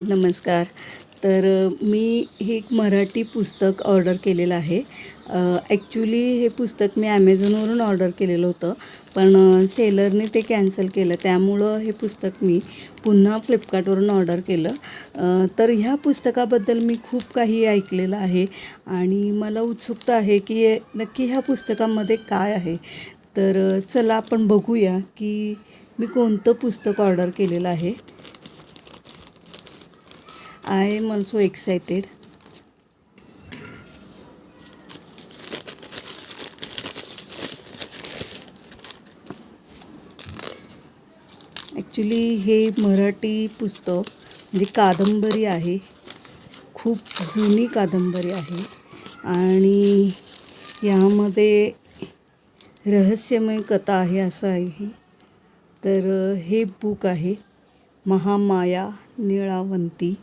नमस्कार. मी हे एक मराठी पुस्तक ऑर्डर केलेलं आहे. ॲक्च्युली हे पुस्तक मी ॲमेझॉनवरून ऑर्डर केलेलं होतं, पण सेलरने ते कॅन्सल केलं. त्यामुळं हे पुस्तक मी पुन्हा फ्लिपकार्टवरून ऑर्डर केलं. तर ह्या पुस्तकाबद्दल मी खूप काही ऐकलेलं आहे आणि मला उत्सुकता आहे की नक्की ह्या पुस्तकामध्ये काय आहे. चला आपण बघूया की मी कोणतं पुस्तक ऑर्डर केलेलं आहे. I am also excited. Actually हे मराठी पुस्तक म्हणजे कादंबरी आहे. खूप जुनी कादंबरी आहे आणि यामध्ये रहस्यमय कथा आहे असं आहे. हे बुक आहे महामाया नीळावंती.